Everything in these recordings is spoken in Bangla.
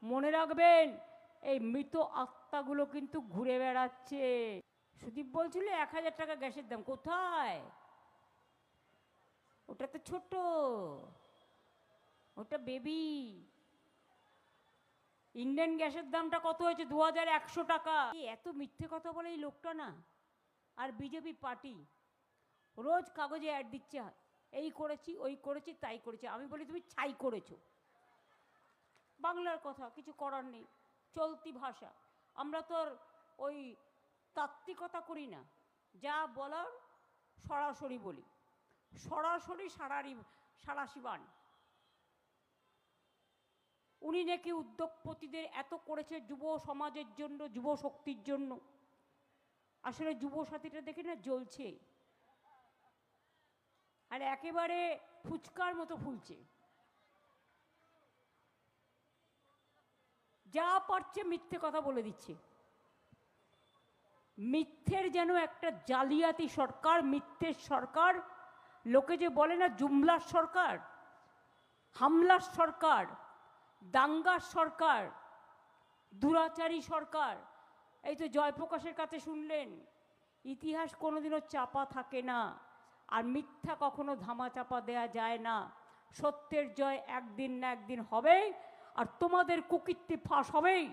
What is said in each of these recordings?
মনে রাখবেন এই মৃত আত্মাগুলো কিন্তু ঘুরে বেড়াচ্ছে। সুদীপ বলছিল 1000 টাকা গ্যাসের দাম, কোথায়? ওটা তো ছোট, ওটা বেবি। ইন্ডিয়ান গ্যাসের দামটা কত হয়েছে? 2100 টাকা। এত মিথ্যে কথা বলে এই লোকটা না। আর বিজেপি পার্টি রোজ কাগজে অ্যাড দিচ্ছে, এই করেছি, ওই করেছি, তাই করেছি। আমি বলি তুমি ছাই করেছো। বাংলার কথা, কিছু করার নেই, চলতি ভাষা। আমরা তো ওই তাত্ত্বিকতা করি না, যা বলার সরাসরি বলি, সরাসরি সারাশিবান। উনি নাকি উদ্যোগপতিদের এত করেছে যুব সমাজের জন্য, যুব শক্তির জন্য। আসলে যুব সাথীটা দেখে না জ্বলছে, আর একেবারে ফুচকার মতো ফুলছে। যা পারছে মিথ্যে কথা বলে দিচ্ছে। মিথ্যের যেন একটা জালিয়াতি সরকার, মিথ্যের সরকার। লোকে যে বলে না জুমলার সরকার, হামলার সরকার, দাঙ্গার সরকার, দুরাচারী সরকার। এই তো জয়প্রকাশের কাছে শুনলেন, ইতিহাস কোনোদিনও চাপা থাকে না, আর মিথ্যা কখনো ধামাচাপা দেয়া যায় না। সত্যের জয় একদিন না একদিন হবেই, আর তোমাদের কুকীর্তি ফাঁস হবেই।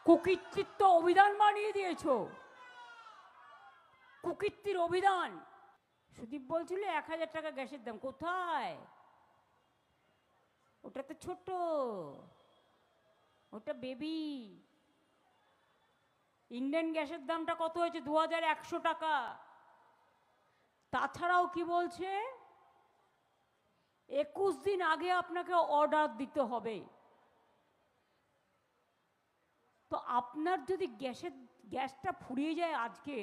কুকীর্তির তো অভিধান বানিয়ে দিয়েছ, কুকীর্তির অভিধান। সুদীপ বলছিল 1000 টাকা গ্যাসের দাম, কোথায়? ওটা তো ছোট, ওটা বেবি। ইন্ডিয়ান গ্যাসের দামটা কত হয়েছে? 2100 টাকা। তাছাড়াও কি বলছে, 21 দিন আগে আপনাকে অর্ডার দিতে হবে। তো আপনার যদি গ্যাসটা ফুরিয়ে যায় আজকে,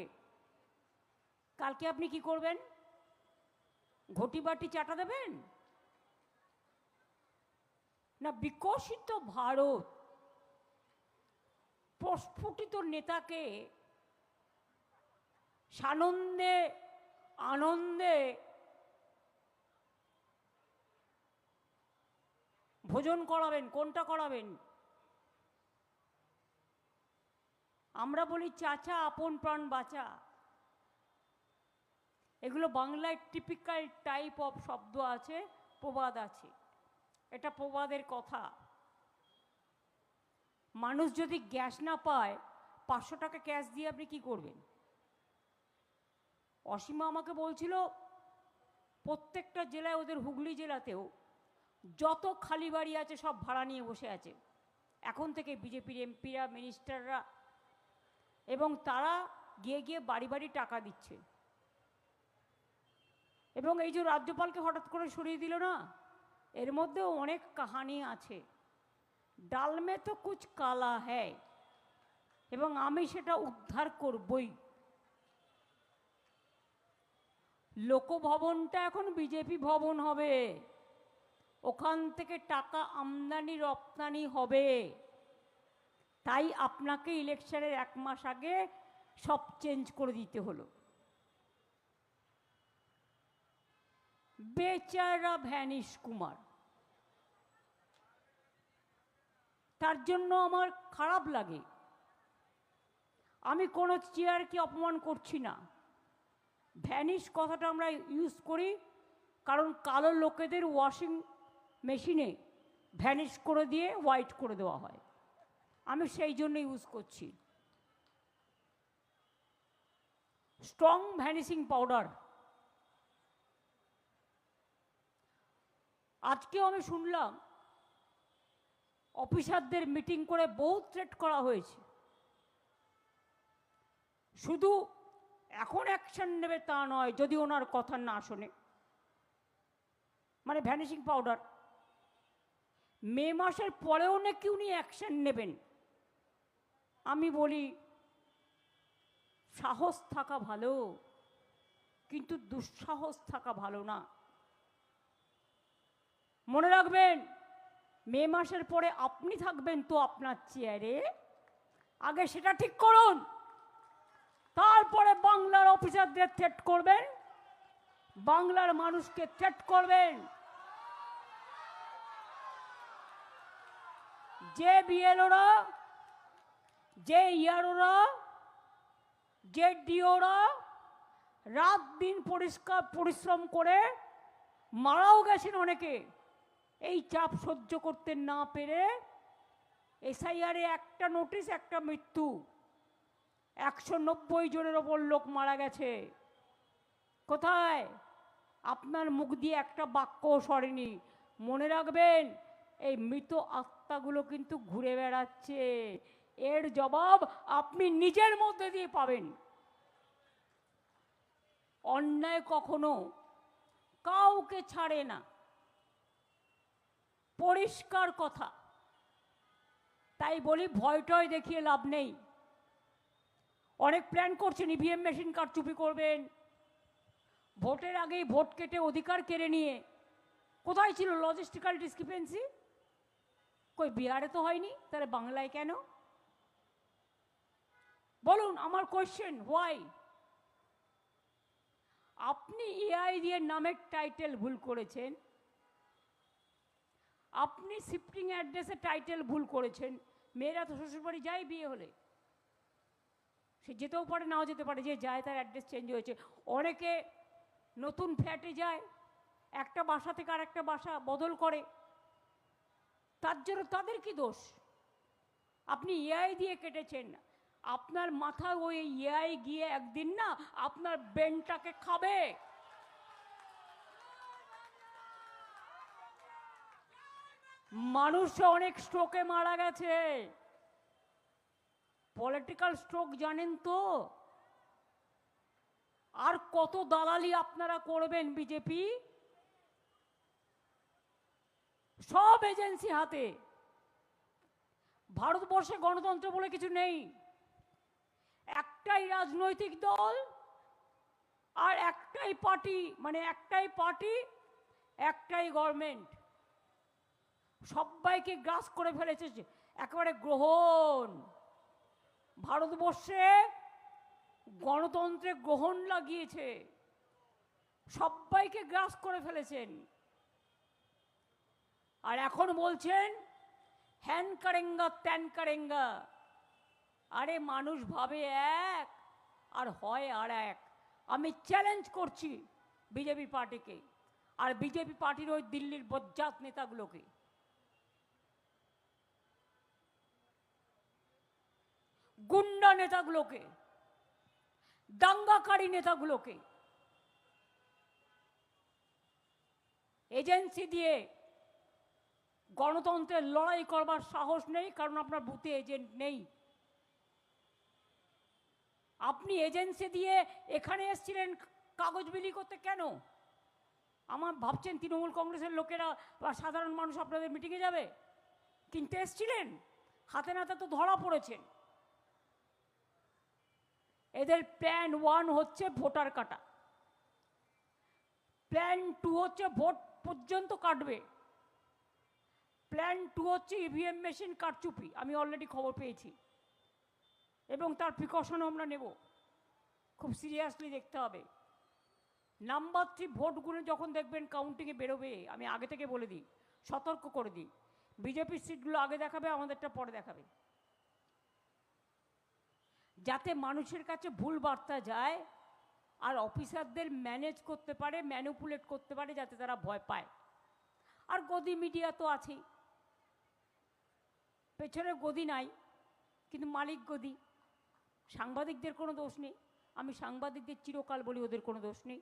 কালকে আপনি কি করবেন? ঘটি বাটি চাটা দেবেন না? বিকশিত ভারত প্রস্ফুটিত নেতাকে সানন্দে আনন্দে ভোজন করাবেন, কোনটা করাবেন? আমরা বলি চাচা আপন প্রাণ বাঁচা। এগুলো বাংলায় টিপিক্যাল টাইপ অফ শব্দ আছে, প্রবাদ আছে। এটা প্রবাদের কথা। মানুষ যদি গ্যাস না পায়, 500 টাকা ক্যাশ দিয়ে আপনি কি করবেন? অসীমা আমাকে বলছিল প্রত্যেকটা জেলায়, ওদের হুগলি জেলাতেও যত খালি বাড়ি আছে সব ভাড়া নিয়ে বসে আছে এখন থেকে বিজেপির এমপিরা, মিনিস্টাররা, এবং তারা গিয়ে গিয়ে বাড়ি বাড়ি টাকা দিচ্ছে। এবং এই যে রাজ্যপালকে হঠাৎ করে সরিয়ে দিল না, এর মধ্যেও অনেক কাহানি আছে। ডাল মে তো কুছ কালা হ্যায়, এবং আমি সেটা উদ্ধার করবই। লোকভবনটা এখন বিজেপি ভবন হবে, ওখান থেকে টাকা আমদানি রপ্তানি হবে। তাই আপনাকে ইলেকশনের 1 মাস আগে সব চেঞ্জ করে দিতে হলো। বেচারা ভ্যানিশ কুমার, তার জন্য আমার খারাপ লাগে। আমি কোনো চেয়ারকে অপমান করছি না, ভ্যানিশ কথাটা আমরা ইউজ করি কারণ কালো লোকেদের ওয়াশিং মেশিনে ভ্যানিশ করে দিয়ে হোয়াইট করে দেওয়া হয়, আমি সেই জন্য ইউজ করছি। Strong vanishing powder. আজকেও আমি শুনলাম অফিসারদের মিটিং করে বহু থ্রেট করা হয়েছে। শুধু এখন অ্যাকশন নেবে তা নয়, যদি ওনার কথা না শোনে। মানে ভ্যানিশিং পাউডার, মে মাসের পরেও নাকি উনি অ্যাকশন নেবেন। আমি বলি সাহস থাকা ভালো, কিন্তু দুঃসাহস থাকা ভালো না। মনে রাখবেন, মে মাসের পরে আপনি থাকবেন তো আপনার চেয়ারে, আগে সেটা ঠিক করুন, তারপরে বাংলার অফিসারদের থ্রেট করবেন, বাংলার মানুষকে থ্রেট করবেন। যে বিএলওরা, যে ইয়ারোরা, যে ডিওরা রাত দিন পরিশ্রম করে মারাও গেছেন অনেকে, এই চাপ সহ্য করতে না পেরে এসআইআরে একটা নোটিশ, একটা মৃত্যু, 190 জনের ওপর লোক মারা গেছে। কোথায়? আপনার মুখ দিয়ে একটা বাক্যও সরেনি। মনে রাখবেন, এই মৃত আত্মাগুলো কিন্তু ঘুরে বেড়াচ্ছে, এর জবাব আপনি নিজের মধ্যে দিয়ে পাবেন। অন্যায় কখনো কাউকে ছাড়ে না, পরিষ্কার কথা। তাই বলি, ভয় টয় দেখিয়ে লাভ নেই। অনেক প্ল্যান করছেন, ইভিএম মেশিন কারচুপি করবেন, ভোটের আগেই ভোট কেটে অধিকার কেড়ে নিয়ে। কোথায় ছিল লজিস্টিক্যাল ডিসক্রিপেন্সি? কই বিহারে তো হয়নি, তাহলে বাংলায় কেন? বলুন, আমার কোয়েশ্চেন, হোয়াই? আপনি এআই দিয়ে নামের টাইটেল ভুল করেছেন, আপনি শিফটিং অ্যাড্রেসে টাইটেল ভুল করেছেন। মেয়েরা তো শ্বশুরবাড়ি যায় বিয়ে হলে, সে যেতেও পারে নাও যেতে পারে, যে যায় তার অ্যাড্রেস চেঞ্জ হয়েছে। অনেকে নতুন ফ্ল্যাটে যায়, একটা বাসা থেকে আর একটা বাসা বদল করে, তার জন্য তাদের কি দোষ? আপনি এআই দিয়ে কেটেছেন, আপনার মাথা ওই এআই গিয়ে একদিন না আপনার ব্রেনটাকে খাবে। মানুষ অনেক স্ট্রোকে মারা গেছে, পলিটিক্যাল স্ট্রোক, জানেন তো? আর কত দালালি আপনারা করবেন? বিজেপি সব এজেন্সি হাতে। ভারতবর্ষে গণতন্ত্র বলে কিছু নেই, একটাই রাজনৈতিক দল আর একটাই পার্টি, মানে একটাই পার্টি, একটাই গভর্নমেন্ট, সবাইকে গ্রাস করে ফেলেছে একেবারে গ্রহণ। ভারতবর্ষে গণতন্ত্রে গ্রহণ লাগিয়েছে, সবাইকে গ্রাস করে ফেলেছেন। আর এখন বলছেন হ্যান করেঙ্গা ত্যান করেঙ্গা। আরে মানুষ ভাবে এক আর হয় আর এক। আমি চ্যালেঞ্জ করছি বিজেপি পার্টিকে আর বিজেপি পার্টির ওই দিল্লির বজ্জাত নেতাগুলোকে। গুন্ডা নেতাগুলোকে, দাঙ্গাকারী নেতাগুলোকে, এজেন্সি দিয়ে গণতন্ত্রের লড়াই করবার সাহস নেই, কারণ আপনার বুথে এজেন্ট নেই। আপনি এজেন্সি দিয়ে এখানে এসেছিলেন কাগজ বিলি করতে কেন? আমার ভাবছেন তৃণমূল কংগ্রেসের লোকেরা বা সাধারণ মানুষ আপনাদের মিটিংয়ে যাবে? কিনতে এসেছিলেন, হাতে নাতে তো ধরা পড়েছেন। এদের প্ল্যান 1 হচ্ছে ভোটার কাটা, প্ল্যান 2 হচ্ছে ভোট পর্যন্ত কাটবে, প্ল্যান 2 হচ্ছে ইভিএম মেশিন কারচুপি। আমি অলরেডি খবর পেয়েছি এবং তার প্রিকশনও আমরা নেব, খুব সিরিয়াসলি দেখতে হবে। নাম্বার 3, ভোটগুলো যখন দেখবেন কাউন্টিংয়ে বেরোবে, আমি আগে থেকে বলে দিই, সতর্ক করে দিই, বিজেপির সিটগুলো আগে দেখাবে, আমাদেরটা পরে দেখাবে, যাতে মানুষের কাছে ভুল বার্তা যায় আর অফিসারদের ম্যানেজ করতে পারে, ম্যানিপুলেট করতে পারে, যাতে তারা ভয় পায়। আর গদি মিডিয়া তো আছেই, পেছনে গদি নাই কিন্তু মালিক গদি। সাংবাদিকদের কোনো দোষ নেই, আমি সাংবাদিকদের চিরকাল বলি ওদের কোনো দোষ নেই,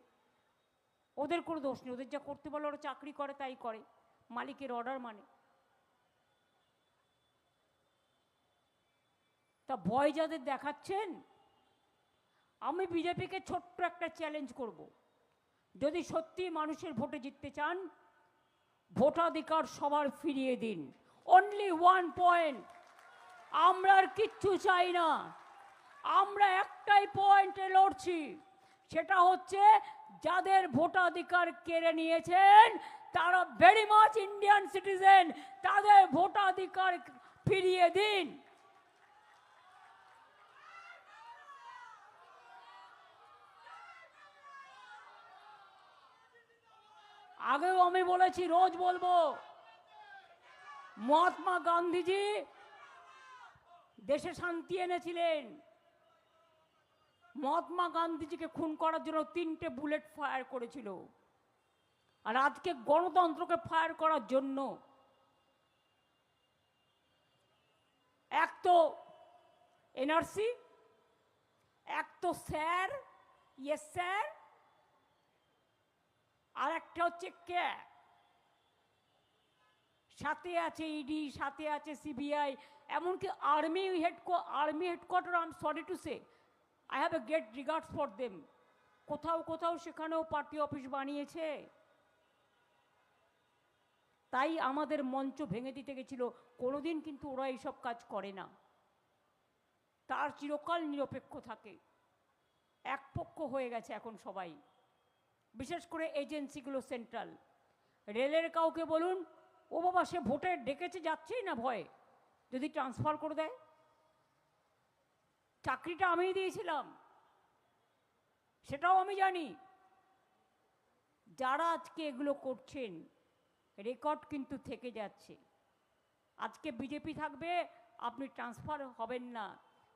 ওদের কোনো দোষ নেই, ওদের যা করতে বলে ওরা চাকরি করে তাই করে, মালিকের অর্ডার মানে। তা ভয় যাদের দেখাচ্ছেন, আমি বিজেপিকে ছোট্ট একটা চ্যালেঞ্জ করব, যদি সত্যি মানুষের ভোটে জিততে চান, ভোটাধিকার সবার ফিরিয়ে দিন। অনলি 1 পয়েন্ট, আমরা আর কিচ্ছু চাই না, আমরা একটাই পয়েন্টে লড়ছি, সেটা হচ্ছে যাদের ভোটাধিকার কেড়ে নিয়েছেন তারা ভেরি মাচ ইন্ডিয়ান সিটিজেন, তাদের ভোটাধিকার ফিরিয়ে দিন। আগেও আমি বলেছি, রোজ বলবো, মহাত্মা গান্ধীজি দেশে শান্তি এনেছিলেন। মহাত্মা গান্ধীজিকে খুন করার জন্য 3টে বুলেট ফায়ার করেছিল, আর আজকে গণতন্ত্রকে ফায়ার করার জন্য এক তো এনআরসি, এক তো স্যার, ইয়েস স্যার, আর একটা হচ্ছে কে, সাথে আছে ইডি, সাথে আছে সিবিআই, এমনকি army headquarter, I am sorry to say, I have a great regards for them, কোথাও কোথাও সেখানেও পার্টি অফিস বানিয়েছে। তাই আমাদের মঞ্চ ভেঙে দিতে গেছিল। কোনোদিন কিন্তু ওরা এইসব কাজ করে না, তার চিরকাল নিরপেক্ষ থাকে। একপক্ষ হয়ে গেছে এখন সবাই, বিশেষ করে এজেন্সিগুলো সেন্ট্রাল। রেলের কাউকে বলুন, ও বাবা সে ভোটে ডেকেছে, যাচ্ছেই না ভয়ে, যদি ট্রান্সফার করে দেয়। চাকরিটা আমিই দিয়েছিলাম, সেটাও আমি জানি। যারা আজকে এগুলো করছেন, রেকর্ড কিন্তু থেকে যাচ্ছে। আজকে বিজেপি থাকবে, আপনি ট্রান্সফার হবেন না,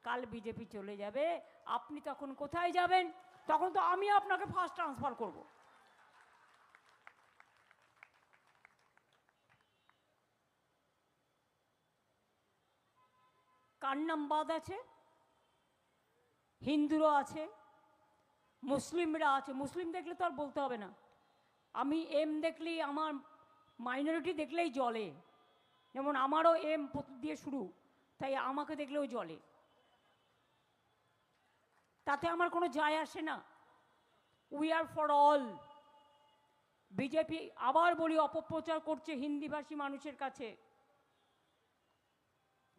কাল বিজেপি চলে যাবে, আপনি তখন কোথায় যাবেন? তখন তো আমি আপনাকে ফার্স্ট ট্রান্সফার করব। কার নাম বাদ আছে? হিন্দুরা আছে, মুসলিমরা আছে। মুসলিম দেখলে তো আর বলতে হবে না, আমি এম দেখলেই, আমার মাইনরিটি দেখলেই জ্বলে, যেমন আমারও এম দিয়ে শুরু, তাই আমাকে দেখলেও জ্বলে, তাতে আমার কোনো যায় আসে না। We are for all. BJP আবার বলি অপপ্রচার করছে হিন্দিভাষী মানুষের কাছে,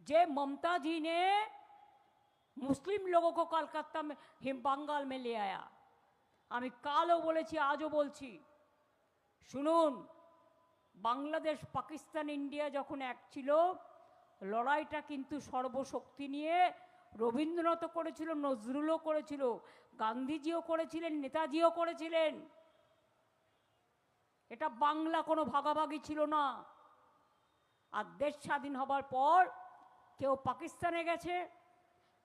যে ममता जी ने मुस्लिम लोगों को कलकत्ता में बंगाल में ले आया। আমি কালও বলেছি, আজও বলছি, শুনুন, বাংলাদেশ, পাকিস্তান, ইন্ডিয়া যখন এক ছিল, লড়াইটা কিন্তু সর্বশক্তি নিয়ে রবীন্দ্রনাথও করেছিল, নজরুলও করেছিল, গান্ধীজিও করেছিলেন, নেতাজিও করেছিলেন। এটা বাংলা কোনো ভাগাভাগি ছিল না। আর দেশ স্বাধীন হবার পর কেউ পাকিস্তানে গেছে,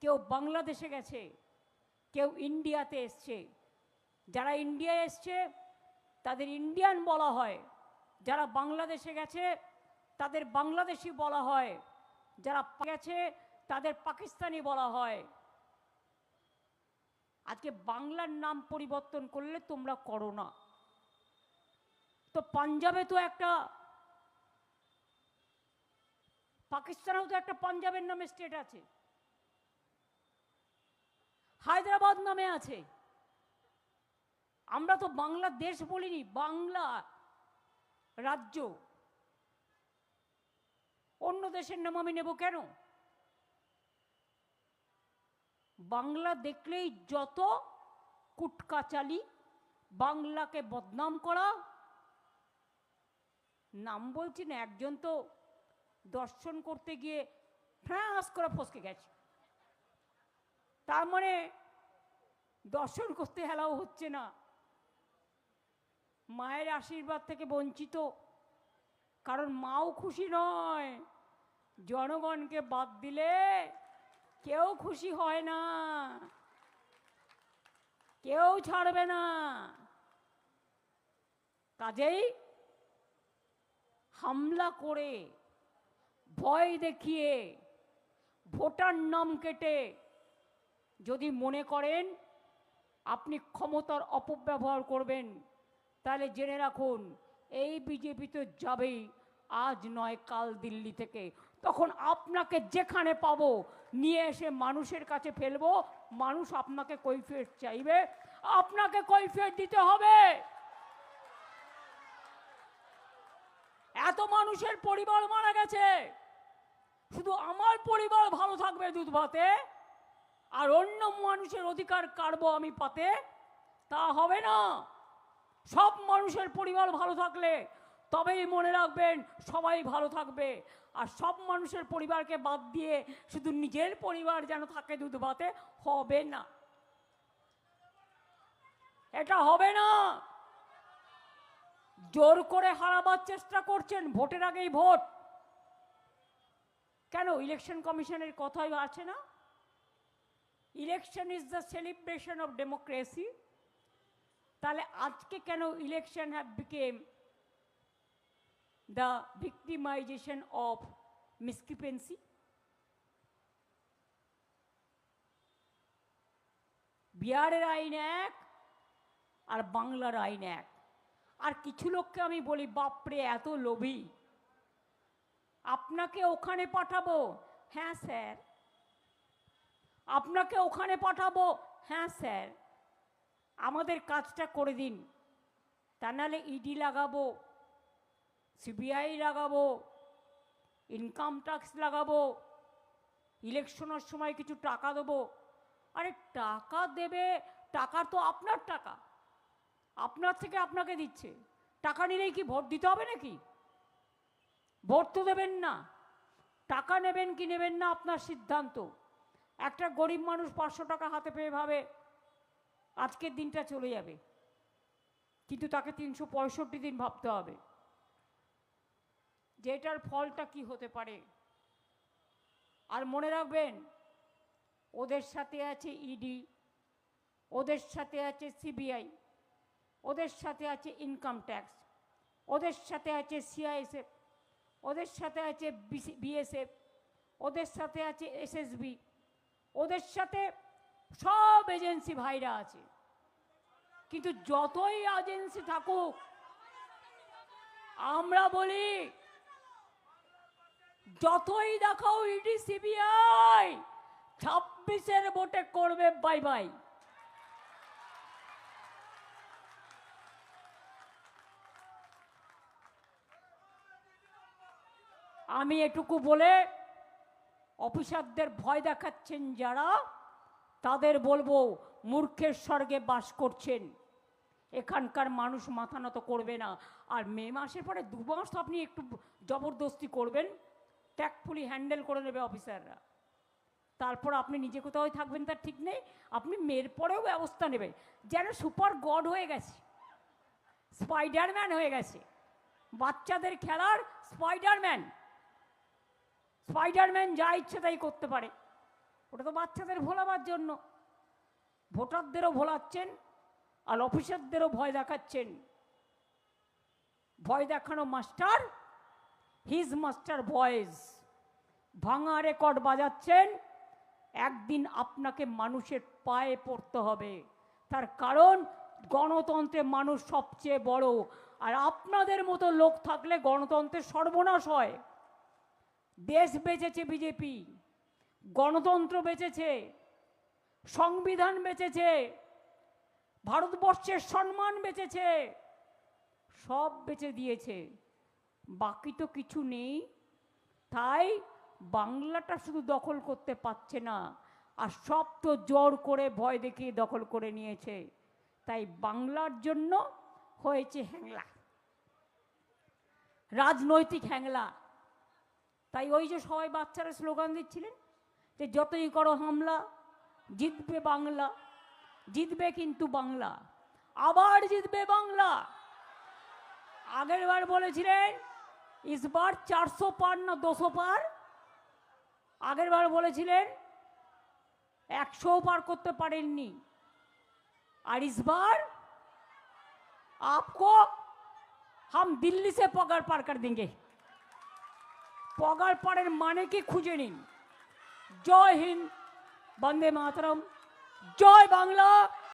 কেউ বাংলাদেশে গেছে, কেউ ইন্ডিয়াতে এসছে। যারা ইন্ডিয়ায় এসছে তাদের ইন্ডিয়ান বলা হয়, যারা বাংলাদেশে গেছে তাদের বাংলাদেশি বলা হয়, যারা গেছে তাদের পাকিস্তানি বলা হয়। আজকে বাংলার নাম পরিবর্তন করলে তোমরা করো না, তো পাঞ্জাবে তো একটা, পাকিস্তানেও তো একটা পাঞ্জাবের নামে স্টেট আছে, হায়দ্রাবাদ নামে আছে। আমরা তো বাংলাদেশ বলিনি, বাংলা রাজ্য। অন্য দেশের নাম আমি নেব কেন? বাংলা দেখলেই যত কুটকাচালি, বাংলাকে বদনাম করা। নাম বলছি না, একজন তো দর্শন করতে গিয়ে ফ্রাঁস করে ফসকে গেছে, তার মানে দর্শন করতে হেলাও হচ্ছে না, মায়ের আশীর্বাদ থেকে বঞ্চিত। কারণ মাও খুশি নয়, জনগণকে বাদ দিলে কেউ খুশি হয় না, কেউ ছাড়বে না। কাজেই হামলা করে, ভয় দেখিয়ে, ভোটার নাম কেটে যদি মনে করেন আপনি ক্ষমতার অপব্যবহার করবেন, তাহলে জেনে রাখুন এই বিজেপি তো যাবেই, আজ নয় কাল দিল্লি থেকে। তখন আপনাকে যেখানে পাবো নিয়ে এসে মানুষের কাছে ফেলবো, মানুষ আপনাকে কৈফিয়ত চাইবে, আপনাকে কৈফিয়ত দিতে হবে। এত মানুষের পরিবার মারা গেছে, শুধু আমার পরিবার ভালো থাকবে দুধ ভাতে, আর অন্য মানুষের অধিকার কাটবো আমি পাতে, তা হবে না। সব মানুষের পরিবার ভালো থাকলে তবেই মনে রাখবেন সবাই ভালো থাকবে। আর সব মানুষের পরিবারকে বাদ দিয়ে শুধু নিজের পরিবার যেন থাকে দুধ ভাতে, হবে না, এটা হবে না। জোর করে হারাবার চেষ্টা করছেন, ভোটের আগেই ভোট। কেন ইলেকশন কমিশনের কথাই আছে না, election is the celebration of democracy. তাহলে আজকে কেন election have become the victimization of discrepancy? বিহারের আইন এক আর বাংলার আইন এক। আর কিছু লোককে আমি বলি, বাপরে এত লোভী, আপনাকে ওখানে পাঠাবো, হ্যাঁ স্যার, আপনাকে ওখানে পাঠাবো, হ্যাঁ স্যার, আমাদের কাজটা করে দিন, তা নাহলে ইডি লাগাবো, সিবিআই লাগাবো, ইনকাম ট্যাক্স লাগাবো, ইলেকশনের সময় কিছু টাকা দেবো। আরে টাকা দেবে, টাকা তো আপনার টাকা, আপনার থেকে আপনাকে দিচ্ছে, টাকা নিলেই কি ভোট দিতে হবে নাকি? ভোট তো দেবেন না, টাকা নেবেন কি নেবেন না আপনার সিদ্ধান্ত। একটা গরিব মানুষ 500 টাকা হাতে পেয়ে ভাবে আজকের দিনটা চলে যাবে, কিন্তু তাকে 365 দিন ভাবতে হবে যে এটার ফলটা কি হতে পারে। আর মনে রাখবেন, ওদের সাথে আছে ইডি, ওদের সাথে আছে সিবিআই, ওদের সাথে আছে ইনকাম ট্যাক্স, ওদের সাথে আছে সিআইএসএফ, ওদের সাথে আছে বিএসএফ, ওদের সাথে আছে এসএসবি, ওদের সাথে সব এজেন্সি ভাইরা আছে। কিন্তু যতই এজেন্সি থাকুক, আমরা বলি যতই দেখাও ইডি সিবিআই, 26-এর ভোটে করবে বাই বাই। আমি এটুকু বলে অফিসারদের ভয় দেখাচ্ছেন যারা, তাদের বলবো মূর্খের স্বর্গে বাস করছেন, এখানকার মানুষ মাথা নত করবে না। আর মে মাসের পরে 2 মাস তো আপনি একটু জবরদস্তি করবেন, ট্যাক্টফুলি হ্যান্ডেল করে নেবে অফিসাররা, তারপর আপনি নিজে কোথাও থাকবেন তার ঠিক নেই, আপনি মেয়ের পরেও ব্যবস্থা নেবেন। যেন সুপার গড হয়ে গেছে, স্পাইডারম্যান হয়ে গেছে, বাচ্চাদের খেলার স্পাইডারম্যান। স্পাইডারম্যান যা ইচ্ছে তাই করতে পারে, ওটা তো বাচ্চাদের ভোলাবার জন্য। ভোটারদেরও ভোলাচ্ছেন আর অফিসারদেরও ভয় দেখাচ্ছেন। ভয় দেখানো মাস্টার, হিজ মাস্টার ভয়েস, ভাঙা রেকর্ড বাজাচ্ছেন। একদিন আপনাকে মানুষের পায়ে পড়তে হবে, তার কারণ গণতন্ত্রে মানুষ সবচেয়ে বড়। আর আপনাদের মতো লোক থাকলে গণতন্ত্রের সর্বনাশ হয়। দেশ বেঁচেছে বিজেপি, গণতন্ত্র বেঁচেছে, সংবিধান বেঁচেছে, ভারতবর্ষের সম্মান বেঁচেছে, সব বেঁচে দিয়েছে, বাকি তো কিছু নেই। তাই বাংলাটা শুধু দখল করতে পারছে না, আর সব তো জোর করে ভয় দেখিয়ে দখল করে নিয়েছে। তাই বাংলার জন্য হয়েছে হ্যাংলা, রাজনৈতিক হ্যাংলা। তাই ওই যে সবাই বাচ্চারা স্লোগান দিচ্ছিলেন যে যতই করো হামলা, জিতবে বাংলা, জিতবে কিন্তু বাংলা, আবার জিতবে বাংলা। আগের বার বলেছিলেন ইসবার 400 পার না 200 পার, আগের বার বলেছিলেন 100 পার করতে পারেননি। और इस बार आपको हम दिल्ली से पगार पार कर देंगे। पगार पारेर माने की खुঁজে নিন। जय हिंद, वंदे मातरम, जय बांगला।